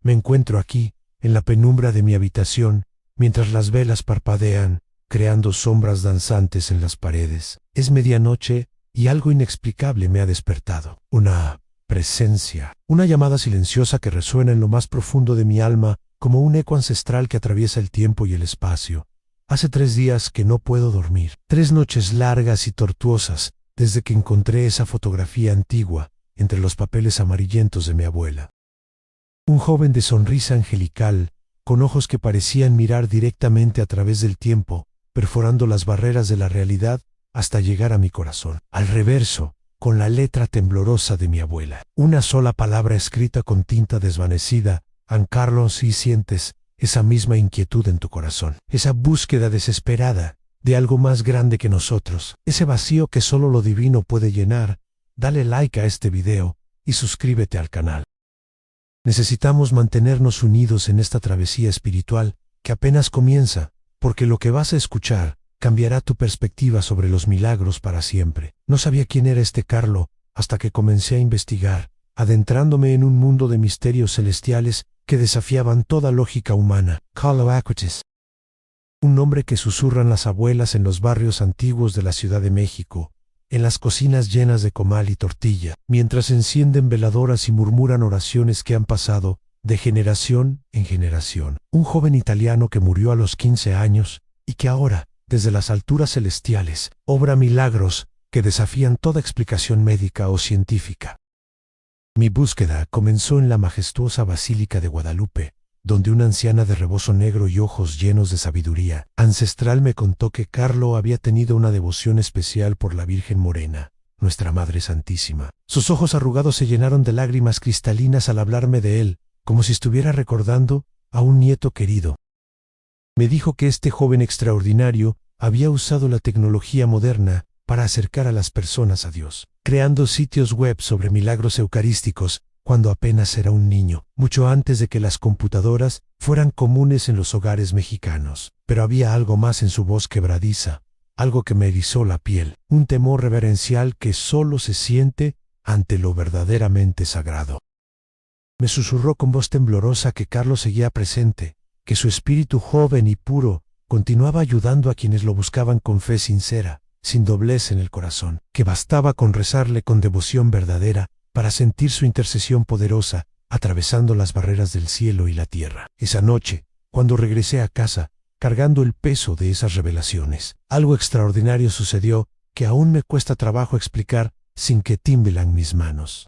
Me encuentro aquí, en la penumbra de mi habitación, mientras las velas parpadean, creando sombras danzantes en las paredes. Es medianoche y algo inexplicable me ha despertado. Una presencia, una llamada silenciosa que resuena en lo más profundo de mi alma como un eco ancestral que atraviesa el tiempo y el espacio. Hace 3 días que no puedo dormir. 3 noches largas y tortuosas desde que encontré esa fotografía antigua entre los papeles amarillentos de mi abuela. Un joven de sonrisa angelical, con ojos que parecían mirar directamente a través del tiempo, perforando las barreras de la realidad hasta llegar a mi corazón. Al reverso, con la letra temblorosa de mi abuela. Una sola palabra escrita con tinta desvanecida. Ancarlo, si sientes esa misma inquietud en tu corazón, esa búsqueda desesperada de algo más grande que nosotros, ese vacío que solo lo divino puede llenar, dale like a este video y suscríbete al canal. Necesitamos mantenernos unidos en esta travesía espiritual que apenas comienza, porque lo que vas a escuchar cambiará tu perspectiva sobre los milagros para siempre. No sabía quién era este Carlo hasta que comencé a investigar, adentrándome en un mundo de misterios celestiales que desafiaban toda lógica humana. Carlo Acutis, un nombre que susurran las abuelas en los barrios antiguos de la Ciudad de México, en las cocinas llenas de comal y tortilla, mientras encienden veladoras y murmuran oraciones que han pasado de generación en generación. Un joven italiano que murió a los 15 años y que ahora, desde las alturas celestiales, obra milagros que desafían toda explicación médica o científica. Mi búsqueda comenzó en la majestuosa Basílica de Guadalupe, donde una anciana de rebozo negro y ojos llenos de sabiduría ancestral me contó que Carlo había tenido una devoción especial por la Virgen Morena, nuestra Madre Santísima. Sus ojos arrugados se llenaron de lágrimas cristalinas al hablarme de él, como si estuviera recordando a un nieto querido. Me dijo que este joven extraordinario había usado la tecnología moderna para acercar a las personas a Dios, creando sitios web sobre milagros eucarísticos cuando apenas era un niño, mucho antes de que las computadoras fueran comunes en los hogares mexicanos. Pero había algo más en su voz quebradiza, algo que me erizó la piel, un temor reverencial que solo se siente ante lo verdaderamente sagrado. Me susurró con voz temblorosa que Carlos seguía presente, que su espíritu joven y puro continuaba ayudando a quienes lo buscaban con fe sincera, sin doblez en el corazón, que bastaba con rezarle con devoción verdadera para sentir su intercesión poderosa, atravesando las barreras del cielo y la tierra. Esa noche, cuando regresé a casa, cargando el peso de esas revelaciones, algo extraordinario sucedió que aún me cuesta trabajo explicar sin que tiemblen mis manos.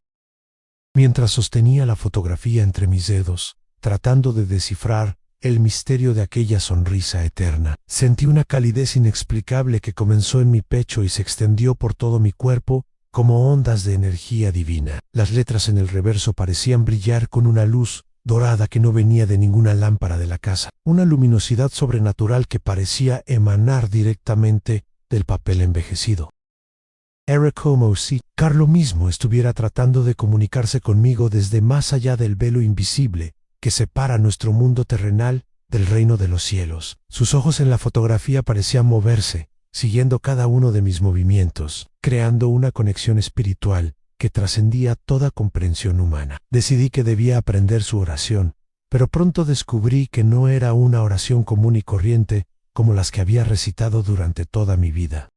Mientras sostenía la fotografía entre mis dedos, tratando de descifrar el misterio de aquella sonrisa eterna, sentí una calidez inexplicable que comenzó en mi pecho y se extendió por todo mi cuerpo como ondas de energía divina. Las letras en el reverso parecían brillar con una luz dorada que no venía de ninguna lámpara de la casa, una luminosidad sobrenatural que parecía emanar directamente del papel envejecido. Era como si Carlo mismo estuviera tratando de comunicarse conmigo desde más allá del velo invisible que separa nuestro mundo terrenal del reino de los cielos. Sus ojos en la fotografía parecían moverse, siguiendo cada uno de mis movimientos, creando una conexión espiritual que trascendía toda comprensión humana. Decidí que debía aprender su oración, pero pronto descubrí que no era una oración común y corriente como las que había recitado durante toda mi vida.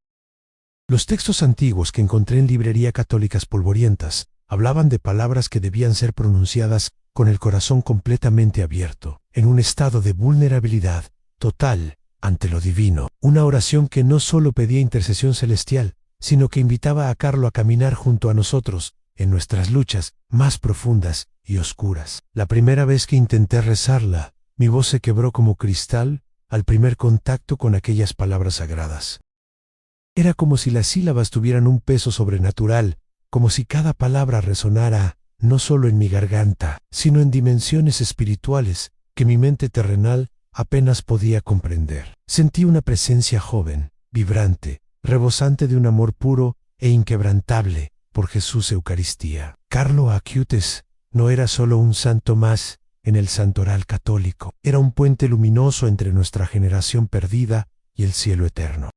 Los textos antiguos que encontré en librerías católicas polvorientas hablaban de palabras que debían ser pronunciadas con el corazón completamente abierto, en un estado de vulnerabilidad total ante lo divino. Una oración que no solo pedía intercesión celestial, sino que invitaba a Carlo a caminar junto a nosotros en nuestras luchas más profundas y oscuras. La primera vez que intenté rezarla, mi voz se quebró como cristal al primer contacto con aquellas palabras sagradas. Era como si las sílabas tuvieran un peso sobrenatural, como si cada palabra resonara no solo en mi garganta, sino en dimensiones espirituales que mi mente terrenal apenas podía comprender. Sentí una presencia joven, vibrante, rebosante de un amor puro e inquebrantable por Jesús Eucaristía. Carlo Acutis no era solo un santo más en el santoral católico, era un puente luminoso entre nuestra generación perdida y el cielo eterno.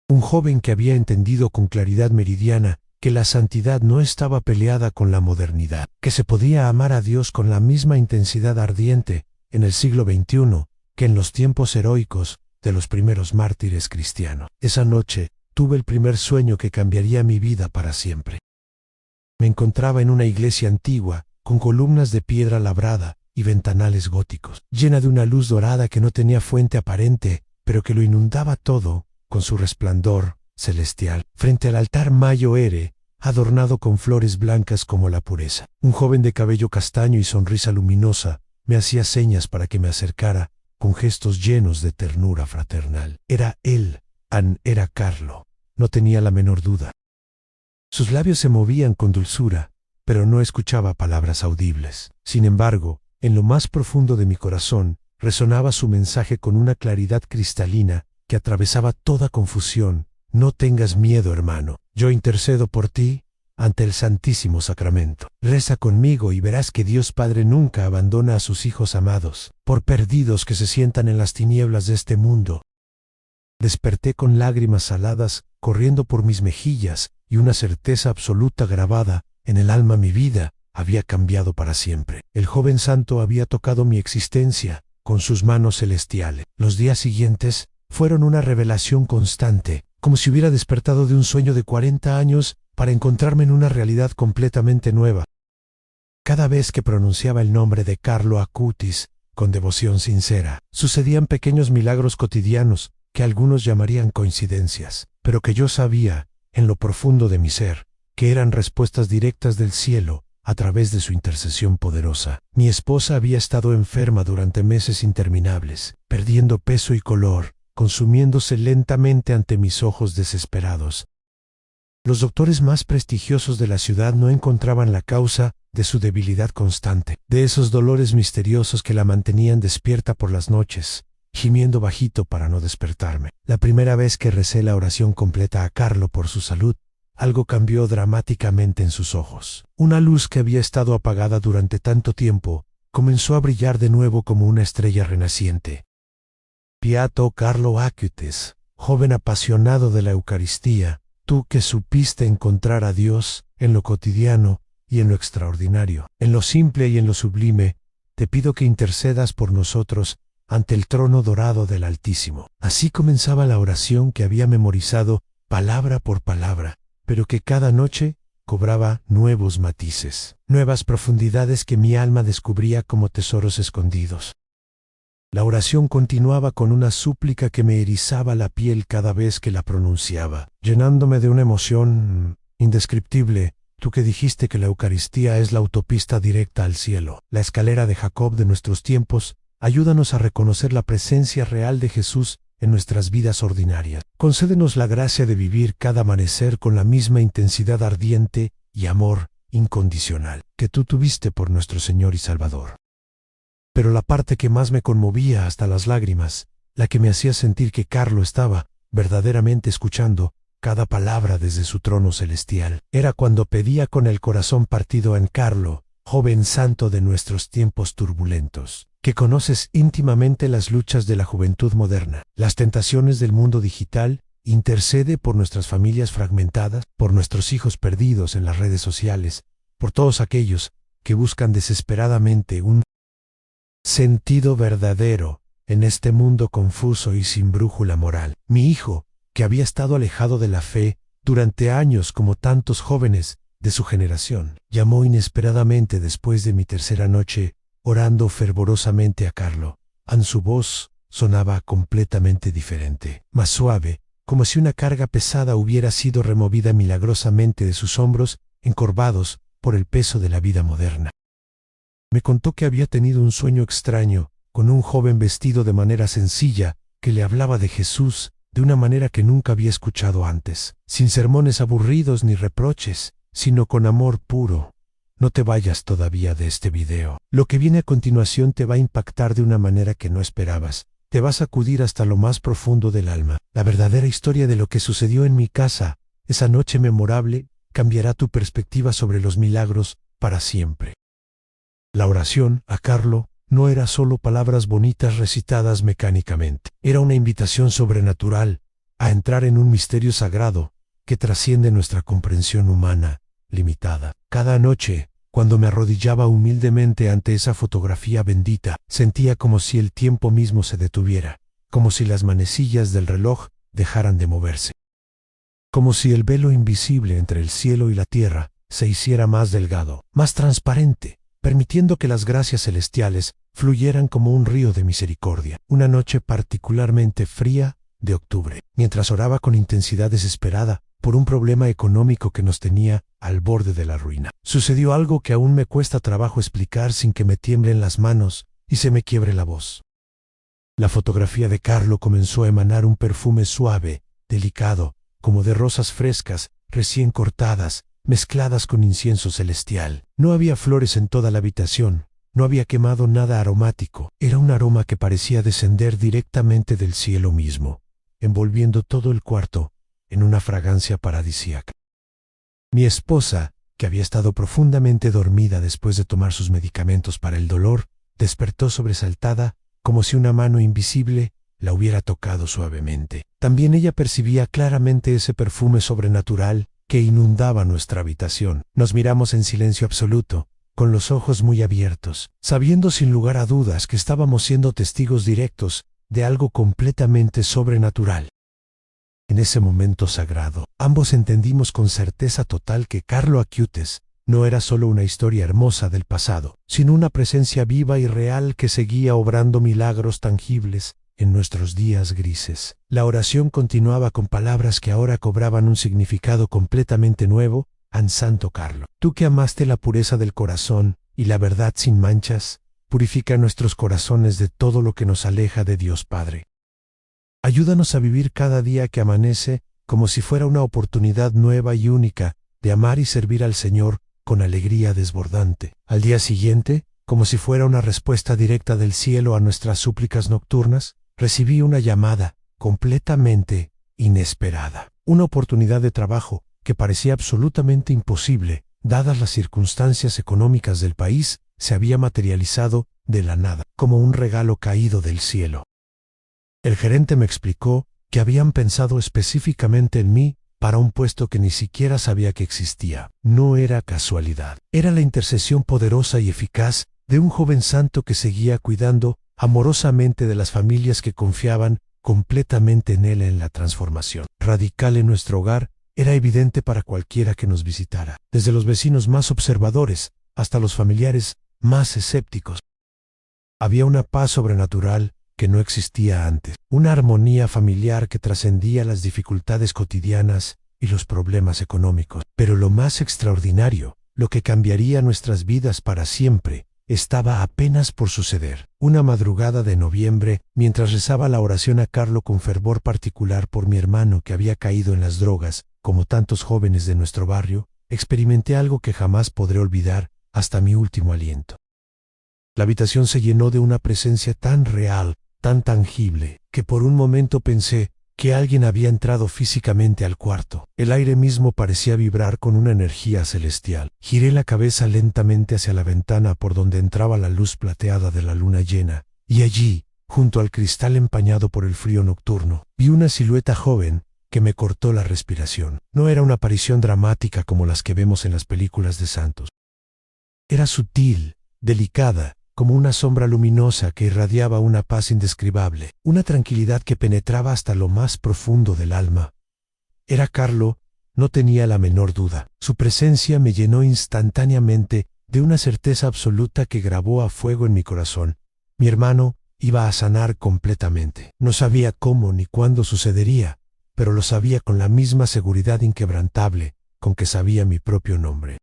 Un joven que había entendido con claridad meridiana que la santidad no estaba peleada con la modernidad, que se podía amar a Dios con la misma intensidad ardiente en el siglo XXI que en los tiempos heroicos de los primeros mártires cristianos. Esa noche tuve el primer sueño que cambiaría mi vida para siempre. Me encontraba en una iglesia antigua, con columnas de piedra labrada y ventanales góticos, llena de una luz dorada que no tenía fuente aparente, pero que lo inundaba todo con su resplandor celestial. Frente al altar Mayo Ere, adornado con flores blancas como la pureza, un joven de cabello castaño y sonrisa luminosa me hacía señas para que me acercara con gestos llenos de ternura fraternal. Era él, era Carlo, no tenía la menor duda. Sus labios se movían con dulzura, pero no escuchaba palabras audibles. Sin embargo, en lo más profundo de mi corazón, resonaba su mensaje con una claridad cristalina que atravesaba toda confusión. No tengas miedo, hermano. Yo intercedo por ti ante el Santísimo Sacramento. Reza conmigo y verás que Dios Padre nunca abandona a sus hijos amados, por perdidos que se sientan en las tinieblas de este mundo. Desperté con lágrimas saladas corriendo por mis mejillas y una certeza absoluta grabada en el alma. Mi vida había cambiado para siempre. El joven santo había tocado mi existencia con sus manos celestiales. Los días siguientes fueron una revelación constante, como si hubiera despertado de un sueño de 40 años para encontrarme en una realidad completamente nueva. Cada vez que pronunciaba el nombre de Carlo Acutis con devoción sincera, sucedían pequeños milagros cotidianos que algunos llamarían coincidencias, pero que yo sabía, en lo profundo de mi ser, que eran respuestas directas del cielo a través de su intercesión poderosa. Mi esposa había estado enferma durante meses interminables, perdiendo peso y color, consumiéndose lentamente ante mis ojos desesperados. Los doctores más prestigiosos de la ciudad no encontraban la causa de su debilidad constante, de esos dolores misteriosos que la mantenían despierta por las noches, gimiendo bajito para no despertarme. La primera vez que recé la oración completa a Carlo por su salud, algo cambió dramáticamente en sus ojos. Una luz que había estado apagada durante tanto tiempo comenzó a brillar de nuevo como una estrella renaciente. Beato Carlo Acutis, joven apasionado de la Eucaristía, tú que supiste encontrar a Dios en lo cotidiano y en lo extraordinario, en lo simple y en lo sublime, te pido que intercedas por nosotros ante el trono dorado del Altísimo. Así comenzaba la oración que había memorizado palabra por palabra, pero que cada noche cobraba nuevos matices, nuevas profundidades que mi alma descubría como tesoros escondidos. La oración continuaba con una súplica que me erizaba la piel cada vez que la pronunciaba, llenándome de una emoción indescriptible. Tú que dijiste que la Eucaristía es la autopista directa al cielo, la escalera de Jacob de nuestros tiempos, ayúdanos a reconocer la presencia real de Jesús en nuestras vidas ordinarias. Concédenos la gracia de vivir cada amanecer con la misma intensidad ardiente y amor incondicional que tú tuviste por nuestro Señor y Salvador. Pero la parte que más me conmovía hasta las lágrimas, la que me hacía sentir que Carlo estaba verdaderamente escuchando cada palabra desde su trono celestial, era cuando pedía con el corazón partido en Carlo, joven santo de nuestros tiempos turbulentos, que conoces íntimamente las luchas de la juventud moderna, las tentaciones del mundo digital, intercede por nuestras familias fragmentadas, por nuestros hijos perdidos en las redes sociales, por todos aquellos que buscan desesperadamente un sentido verdadero en este mundo confuso y sin brújula moral. Mi hijo, que había estado alejado de la fe durante años como tantos jóvenes de su generación, llamó inesperadamente después de mi tercera noche, orando fervorosamente a Carlo. Su voz sonaba completamente diferente, más suave, como si una carga pesada hubiera sido removida milagrosamente de sus hombros, encorvados por el peso de la vida moderna. Me contó que había tenido un sueño extraño, con un joven vestido de manera sencilla, que le hablaba de Jesús, de una manera que nunca había escuchado antes, sin sermones aburridos ni reproches, sino con amor puro. No te vayas todavía de este video. Lo que viene a continuación te va a impactar de una manera que no esperabas. Te va a sacudir hasta lo más profundo del alma. La verdadera historia de lo que sucedió en mi casa, esa noche memorable, cambiará tu perspectiva sobre los milagros para siempre. La oración a Carlo no era solo palabras bonitas recitadas mecánicamente. Era una invitación sobrenatural a entrar en un misterio sagrado que trasciende nuestra comprensión humana limitada. Cada noche, cuando me arrodillaba humildemente ante esa fotografía bendita, sentía como si el tiempo mismo se detuviera, como si las manecillas del reloj dejaran de moverse, como si el velo invisible entre el cielo y la tierra se hiciera más delgado, más transparente, permitiendo que las gracias celestiales fluyeran como un río de misericordia. Una noche particularmente fría de octubre, mientras oraba con intensidad desesperada por un problema económico que nos tenía al borde de la ruina, sucedió algo que aún me cuesta trabajo explicar sin que me tiemblen las manos y se me quiebre la voz. La fotografía de Carlo comenzó a emanar un perfume suave, delicado, como de rosas frescas, recién cortadas, mezcladas con incienso celestial. No había flores en toda la habitación, no había quemado nada aromático. Era un aroma que parecía descender directamente del cielo mismo, envolviendo todo el cuarto en una fragancia paradisíaca. Mi esposa, que había estado profundamente dormida después de tomar sus medicamentos para el dolor, despertó sobresaltada, como si una mano invisible la hubiera tocado suavemente. También ella percibía claramente ese perfume sobrenatural que inundaba nuestra habitación. Nos miramos en silencio absoluto, con los ojos muy abiertos, sabiendo sin lugar a dudas que estábamos siendo testigos directos de algo completamente sobrenatural. En ese momento sagrado, ambos entendimos con certeza total que Carlo Acutis no era solo una historia hermosa del pasado, sino una presencia viva y real que seguía obrando milagros tangibles en nuestros días grises. La oración continuaba con palabras que ahora cobraban un significado completamente nuevo. An Santo Carlo, tú que amaste la pureza del corazón y la verdad sin manchas, purifica nuestros corazones de todo lo que nos aleja de Dios Padre. Ayúdanos a vivir cada día que amanece como si fuera una oportunidad nueva y única de amar y servir al Señor con alegría desbordante. Al día siguiente, como si fuera una respuesta directa del cielo a nuestras súplicas nocturnas, recibí una llamada completamente inesperada. Una oportunidad de trabajo que parecía absolutamente imposible, dadas las circunstancias económicas del país, se había materializado de la nada, como un regalo caído del cielo. El gerente me explicó que habían pensado específicamente en mí para un puesto que ni siquiera sabía que existía. No era casualidad. Era la intercesión poderosa y eficaz de un joven santo que seguía cuidando amorosamente de las familias que confiaban completamente en él en la transformación radical en nuestro hogar. Era evidente para cualquiera que nos visitara, desde los vecinos más observadores hasta los familiares más escépticos. Había una paz sobrenatural que no existía antes, una armonía familiar que trascendía las dificultades cotidianas y los problemas económicos. Pero lo más extraordinario, lo que cambiaría nuestras vidas para siempre, estaba apenas por suceder. Una madrugada de noviembre, mientras rezaba la oración a Carlo con fervor particular por mi hermano que había caído en las drogas, como tantos jóvenes de nuestro barrio, experimenté algo que jamás podré olvidar hasta mi último aliento. La habitación se llenó de una presencia tan real, tan tangible, que por un momento pensé que alguien había entrado físicamente al cuarto. El aire mismo parecía vibrar con una energía celestial. Giré la cabeza lentamente hacia la ventana por donde entraba la luz plateada de la luna llena, y allí, junto al cristal empañado por el frío nocturno, vi una silueta joven que me cortó la respiración. No era una aparición dramática como las que vemos en las películas de santos. Era sutil, delicada, como una sombra luminosa que irradiaba una paz indescribable, una tranquilidad que penetraba hasta lo más profundo del alma. Era Carlo, no tenía la menor duda. Su presencia me llenó instantáneamente de una certeza absoluta que grabó a fuego en mi corazón. Mi hermano iba a sanar completamente. No sabía cómo ni cuándo sucedería, pero lo sabía con la misma seguridad inquebrantable con que sabía mi propio nombre.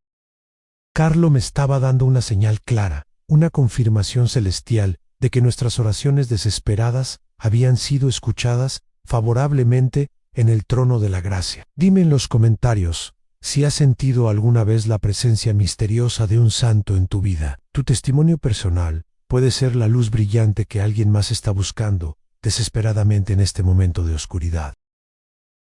Carlo me estaba dando una señal clara, una confirmación celestial de que nuestras oraciones desesperadas habían sido escuchadas favorablemente en el trono de la gracia. Dime en los comentarios si has sentido alguna vez la presencia misteriosa de un santo en tu vida. Tu testimonio personal puede ser la luz brillante que alguien más está buscando desesperadamente en este momento de oscuridad.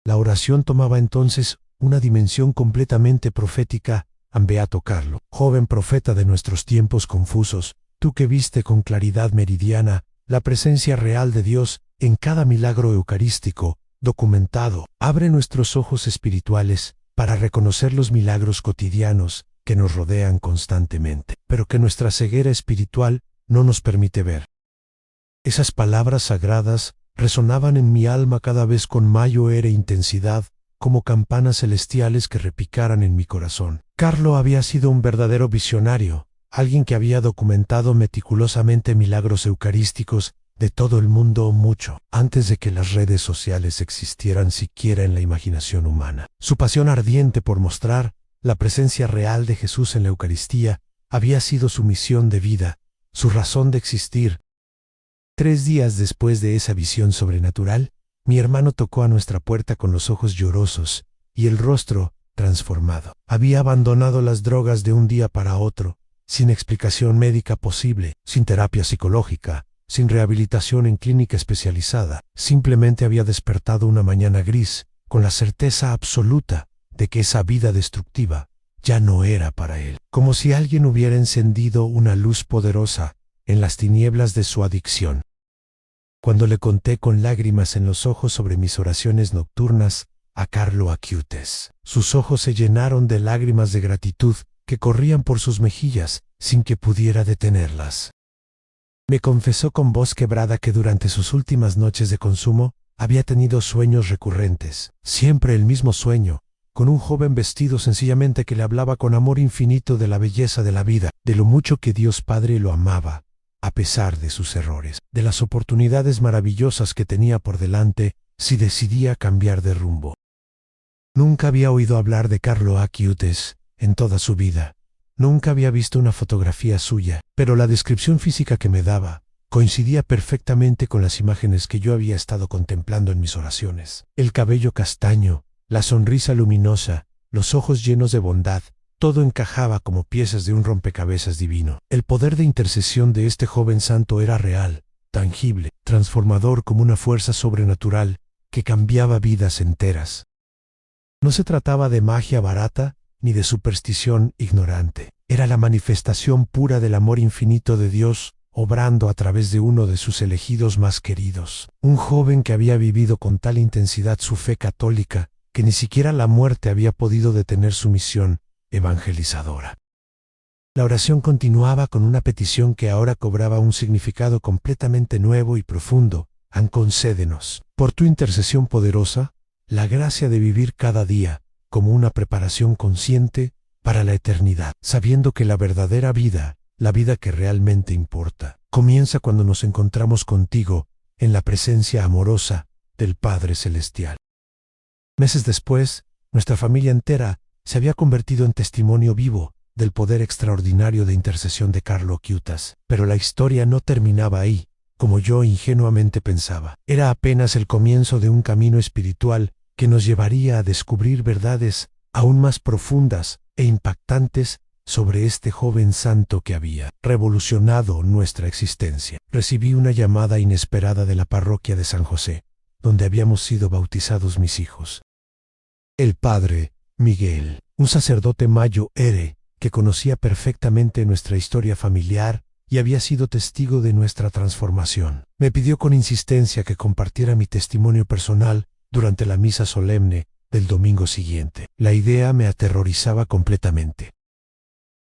La oración tomaba entonces una dimensión completamente profética. Beato Carlo, joven profeta de nuestros tiempos confusos, tú que viste con claridad meridiana la presencia real de Dios en cada milagro eucarístico, documentado, abre nuestros ojos espirituales para reconocer los milagros cotidianos que nos rodean constantemente, pero que nuestra ceguera espiritual no nos permite ver. Esas palabras sagradas resonaban en mi alma cada vez con mayor intensidad, como campanas celestiales que repicaran en mi corazón. Carlo había sido un verdadero visionario, alguien que había documentado meticulosamente milagros eucarísticos de todo el mundo mucho antes de que las redes sociales existieran siquiera en la imaginación humana. Su pasión ardiente por mostrar la presencia real de Jesús en la Eucaristía había sido su misión de vida, su razón de existir. 3 días después de esa visión sobrenatural, mi hermano tocó a nuestra puerta con los ojos llorosos y el rostro transformado. Había abandonado las drogas de un día para otro, sin explicación médica posible, sin terapia psicológica, sin rehabilitación en clínica especializada. Simplemente había despertado una mañana gris, con la certeza absoluta de que esa vida destructiva ya no era para él. Como si alguien hubiera encendido una luz poderosa en las tinieblas de su adicción. Cuando le conté con lágrimas en los ojos sobre mis oraciones nocturnas a Carlo Achiutes, sus ojos se llenaron de lágrimas de gratitud que corrían por sus mejillas sin que pudiera detenerlas. Me confesó con voz quebrada que durante sus últimas noches de consumo había tenido sueños recurrentes, siempre el mismo sueño, con un joven vestido sencillamente que le hablaba con amor infinito de la belleza de la vida, de lo mucho que Dios Padre lo amaba, a pesar de sus errores, de las oportunidades maravillosas que tenía por delante si decidía cambiar de rumbo. Nunca había oído hablar de Carlo Achiutes en toda su vida. Nunca había visto una fotografía suya, pero la descripción física que me daba coincidía perfectamente con las imágenes que yo había estado contemplando en mis oraciones. El cabello castaño, la sonrisa luminosa, los ojos llenos de bondad, todo encajaba como piezas de un rompecabezas divino. El poder de intercesión de este joven santo era real, tangible, transformador como una fuerza sobrenatural que cambiaba vidas enteras. No se trataba de magia barata ni de superstición ignorante. Era la manifestación pura del amor infinito de Dios, obrando a través de uno de sus elegidos más queridos. Un joven que había vivido con tal intensidad su fe católica, que ni siquiera la muerte había podido detener su misión evangelizadora. La oración continuaba con una petición que ahora cobraba un significado completamente nuevo y profundo. Concédenos, por tu intercesión poderosa, la gracia de vivir cada día como una preparación consciente para la eternidad, sabiendo que la verdadera vida, la vida que realmente importa, comienza cuando nos encontramos contigo en la presencia amorosa del Padre Celestial. Meses después, nuestra familia entera se había convertido en testimonio vivo del poder extraordinario de intercesión de Carlo Achiutes. Pero la historia no terminaba ahí, como yo ingenuamente pensaba. Era apenas el comienzo de un camino espiritual que nos llevaría a descubrir verdades aún más profundas e impactantes sobre este joven santo que había revolucionado nuestra existencia. Recibí una llamada inesperada de la parroquia de San José, donde habíamos sido bautizados mis hijos. El padre Miguel, un sacerdote mayo que conocía perfectamente nuestra historia familiar y había sido testigo de nuestra transformación, me pidió con insistencia que compartiera mi testimonio personal durante la misa solemne del domingo siguiente. La idea me aterrorizaba completamente.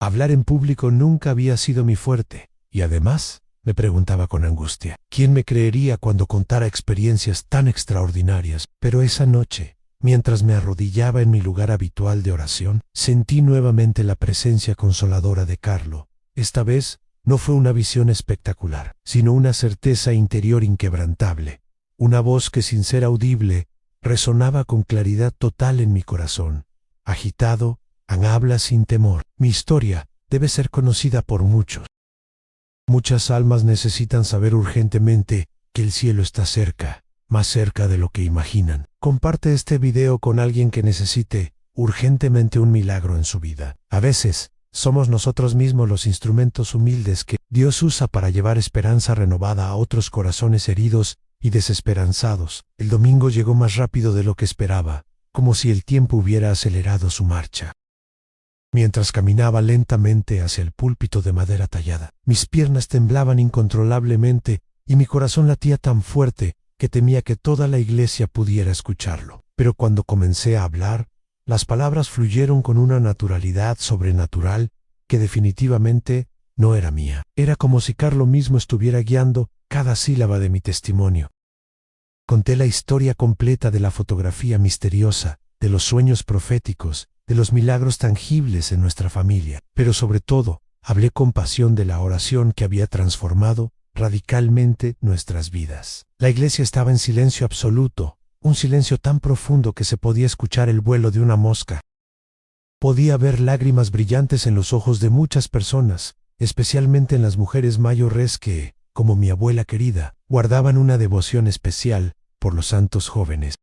Hablar en público nunca había sido mi fuerte, y además, me preguntaba con angustia, ¿quién me creería cuando contara experiencias tan extraordinarias? Pero esa noche, mientras me arrodillaba en mi lugar habitual de oración, sentí nuevamente la presencia consoladora de Carlo. Esta vez, no fue una visión espectacular, sino una certeza interior inquebrantable, una voz que sin ser audible, resonaba con claridad total en mi corazón. Agitado, habla sin temor. Mi historia debe ser conocida por muchos. Muchas almas necesitan saber urgentemente que el cielo está cerca, más cerca de lo que imaginan. Comparte este video con alguien que necesite urgentemente un milagro en su vida. A veces, somos nosotros mismos los instrumentos humildes que Dios usa para llevar esperanza renovada a otros corazones heridos y desesperanzados. El domingo llegó más rápido de lo que esperaba, como si el tiempo hubiera acelerado su marcha. Mientras caminaba lentamente hacia el púlpito de madera tallada, mis piernas temblaban incontrolablemente y mi corazón latía tan fuerte que temía que toda la iglesia pudiera escucharlo. Pero cuando comencé a hablar, las palabras fluyeron con una naturalidad sobrenatural que definitivamente no era mía. Era como si Carlo mismo estuviera guiando cada sílaba de mi testimonio. Conté la historia completa de la fotografía misteriosa, de los sueños proféticos, de los milagros tangibles en nuestra familia, pero sobre todo, hablé con pasión de la oración que había transformado radicalmente nuestras vidas. La iglesia estaba en silencio absoluto, un silencio tan profundo que se podía escuchar el vuelo de una mosca. Podía ver lágrimas brillantes en los ojos de muchas personas, especialmente en las mujeres mayores que, como mi abuela querida, guardaban una devoción especial por los santos jóvenes.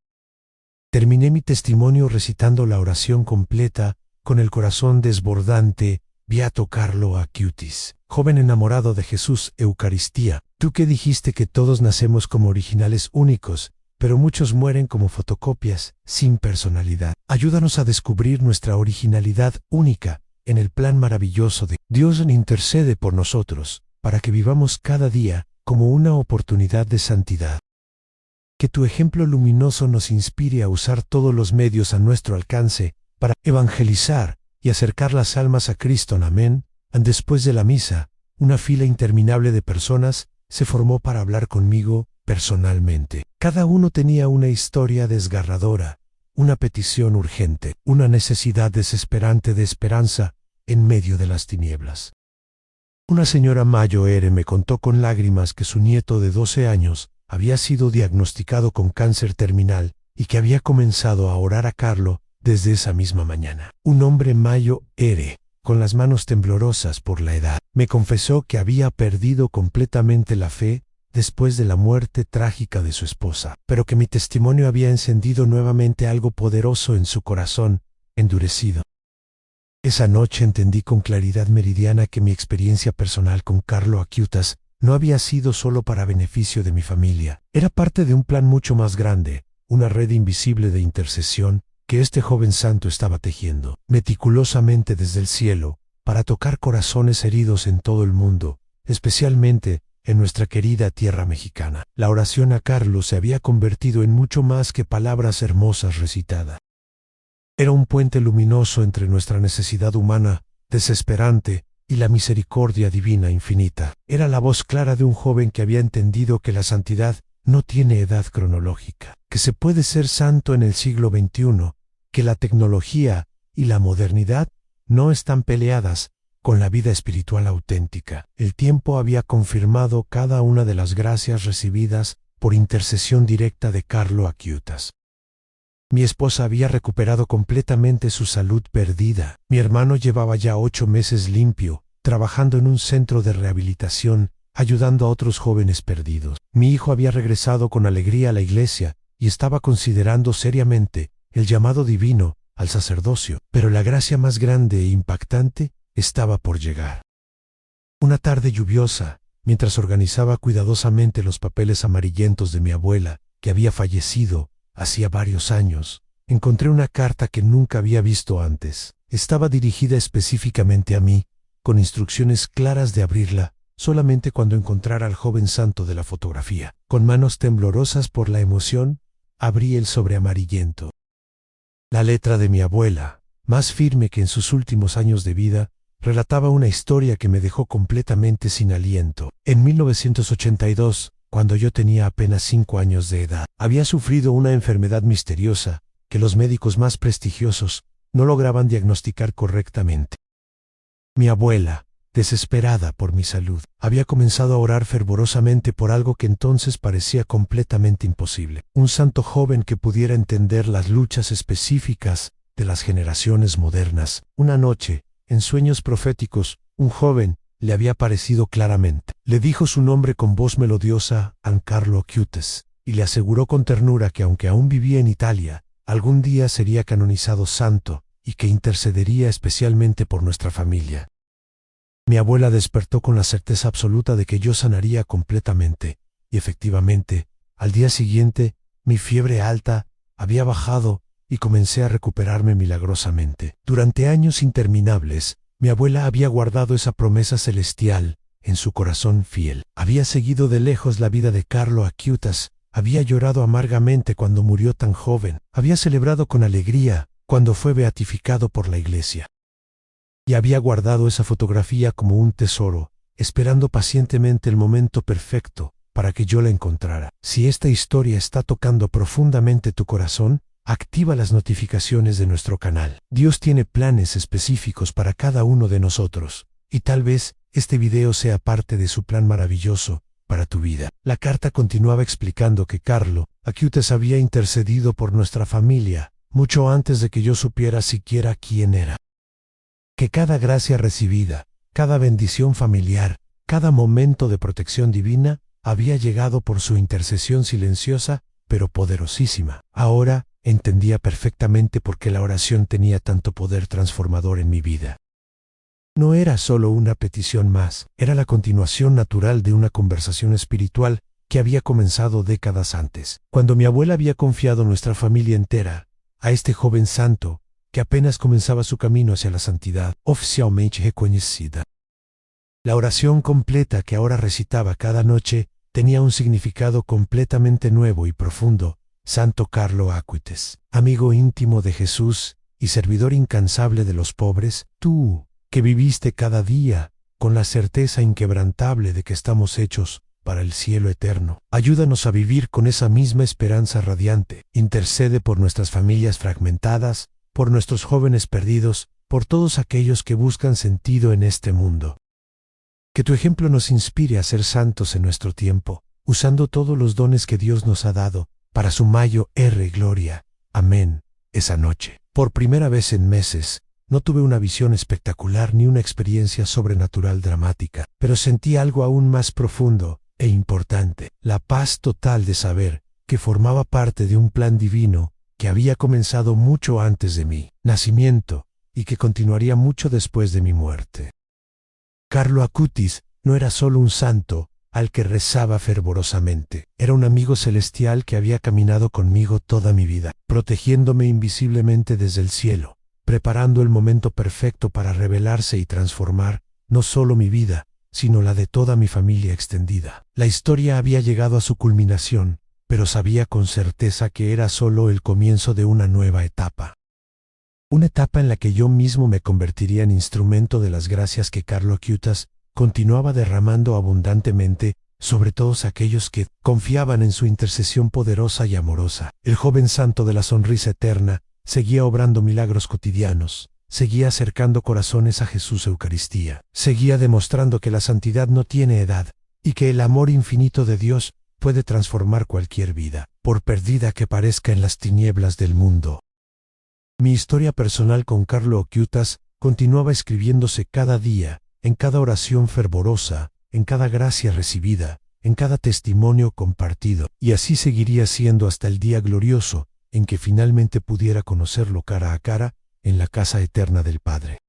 Terminé mi testimonio recitando la oración completa con el corazón desbordante: Beato Carlo Acutis, joven enamorado de Jesús, Eucaristía, tú que dijiste que todos nacemos como originales únicos, pero muchos mueren como fotocopias, sin personalidad. Ayúdanos a descubrir nuestra originalidad única en el plan maravilloso de Dios. Intercede por nosotros, para que vivamos cada día como una oportunidad de santidad. Que tu ejemplo luminoso nos inspire a usar todos los medios a nuestro alcance para evangelizar y acercar las almas a Cristo. Amén. Después de la misa, una fila interminable de personas se formó para hablar conmigo personalmente. Cada uno tenía una historia desgarradora, una petición urgente, una necesidad desesperante de esperanza en medio de las tinieblas. Una señora mayor me contó con lágrimas que su nieto de 12 años había sido diagnosticado con cáncer terminal y que había comenzado a orar a Carlo desde esa misma mañana. Un hombre mayor, con las manos temblorosas por la edad, me confesó que había perdido completamente la fe después de la muerte trágica de su esposa, pero que mi testimonio había encendido nuevamente algo poderoso en su corazón endurecido. Esa noche entendí con claridad meridiana que mi experiencia personal con Carlo Acutis no había sido solo para beneficio de mi familia, era parte de un plan mucho más grande, una red invisible de intercesión que este joven santo estaba tejiendo meticulosamente desde el cielo para tocar corazones heridos en todo el mundo, especialmente en nuestra querida tierra mexicana. La oración a Carlo se había convertido en mucho más que palabras hermosas recitadas. Era un puente luminoso entre nuestra necesidad humana, desesperante, y la misericordia divina infinita. Era la voz clara de un joven que había entendido que la santidad no tiene edad cronológica, que se puede ser santo en el siglo XXI, que la tecnología y la modernidad no están peleadas con la vida espiritual auténtica. El tiempo había confirmado cada una de las gracias recibidas por intercesión directa de Carlo Acutis. Mi esposa había recuperado completamente su salud perdida. Mi hermano llevaba ya 8 meses limpio, trabajando en un centro de rehabilitación, ayudando a otros jóvenes perdidos. Mi hijo había regresado con alegría a la iglesia y estaba considerando seriamente el llamado divino al sacerdocio, pero la gracia más grande e impactante estaba por llegar. Una tarde lluviosa, mientras organizaba cuidadosamente los papeles amarillentos de mi abuela, que había fallecido hacía varios años, encontré una carta que nunca había visto antes. Estaba dirigida específicamente a mí, con instrucciones claras de abrirla solamente cuando encontrara al joven santo de la fotografía. Con manos temblorosas por la emoción, abrí el sobre amarillento. La letra de mi abuela, más firme que en sus últimos años de vida, relataba una historia que me dejó completamente sin aliento. En 1982, cuando yo tenía apenas 5 años de edad, había sufrido una enfermedad misteriosa que los médicos más prestigiosos no lograban diagnosticar correctamente. Mi abuela, desesperada por mi salud, había comenzado a orar fervorosamente por algo que entonces parecía completamente imposible. Un santo joven que pudiera entender las luchas específicas de las generaciones modernas. Una noche, en sueños proféticos, un joven le había aparecido claramente. Le dijo su nombre con voz melodiosa a Carlo Acutis y le aseguró con ternura que aunque aún vivía en Italia, algún día sería canonizado santo y que intercedería especialmente por nuestra familia. Mi abuela despertó con la certeza absoluta de que yo sanaría completamente, y efectivamente, al día siguiente, mi fiebre alta había bajado y comencé a recuperarme milagrosamente. Durante años interminables, mi abuela había guardado esa promesa celestial en su corazón fiel. Había seguido de lejos la vida de Carlo Acutis había llorado amargamente cuando murió tan joven, había celebrado con alegría cuando fue beatificado por la Iglesia. Y había guardado esa fotografía como un tesoro, esperando pacientemente el momento perfecto para que yo la encontrara. Si esta historia está tocando profundamente tu corazón, activa las notificaciones de nuestro canal. Dios tiene planes específicos para cada uno de nosotros, y tal vez este video sea parte de su plan maravilloso para tu vida. La carta continuaba explicando que Carlo Acutis había intercedido por nuestra familia mucho antes de que yo supiera siquiera quién era. Que cada gracia recibida, cada bendición familiar, cada momento de protección divina había llegado por su intercesión silenciosa pero poderosísima. Ahora entendía perfectamente por qué la oración tenía tanto poder transformador en mi vida. No era solo una petición más, era la continuación natural de una conversación espiritual que había comenzado décadas antes, cuando mi abuela había confiado nuestra familia entera a este joven santo que apenas comenzaba su camino hacia la santidad oficialmente reconocida. La oración completa que ahora recitaba cada noche tenía un significado completamente nuevo y profundo. Santo Carlo Acutis, amigo íntimo de Jesús y servidor incansable de los pobres, tú, que viviste cada día con la certeza inquebrantable de que estamos hechos para el cielo eterno. Ayúdanos a vivir con esa misma esperanza radiante. Intercede por nuestras familias fragmentadas, por nuestros jóvenes perdidos, por todos aquellos que buscan sentido en este mundo. Que tu ejemplo nos inspire a ser santos en nuestro tiempo, usando todos los dones que Dios nos ha dado, para su mayo gloria. Amén. Esa noche, por primera vez en meses, no tuve una visión espectacular ni una experiencia sobrenatural dramática, pero sentí algo aún más profundo e importante, la paz total de saber que formaba parte de un plan divino que había comenzado mucho antes de mi nacimiento y que continuaría mucho después de mi muerte. Carlo Acutis no era solo un santo al que rezaba fervorosamente. Era un amigo celestial que había caminado conmigo toda mi vida, protegiéndome invisiblemente desde el cielo, preparando el momento perfecto para revelarse y transformar no solo mi vida, sino la de toda mi familia extendida. La historia había llegado a su culminación, pero sabía con certeza que era solo el comienzo de una nueva etapa. Una etapa en la que yo mismo me convertiría en instrumento de las gracias que Carlo Acutis continuaba derramando abundantemente sobre todos aquellos que confiaban en su intercesión poderosa y amorosa. El joven santo de la sonrisa eterna seguía obrando milagros cotidianos, seguía acercando corazones a Jesús Eucaristía, seguía demostrando que la santidad no tiene edad y que el amor infinito de Dios puede transformar cualquier vida, por perdida que parezca en las tinieblas del mundo. Mi historia personal con Carlo Acutis continuaba escribiéndose cada día, en cada oración fervorosa, en cada gracia recibida, en cada testimonio compartido, y así seguiría siendo hasta el día glorioso en que finalmente pudiera conocerlo cara a cara en la casa eterna del Padre.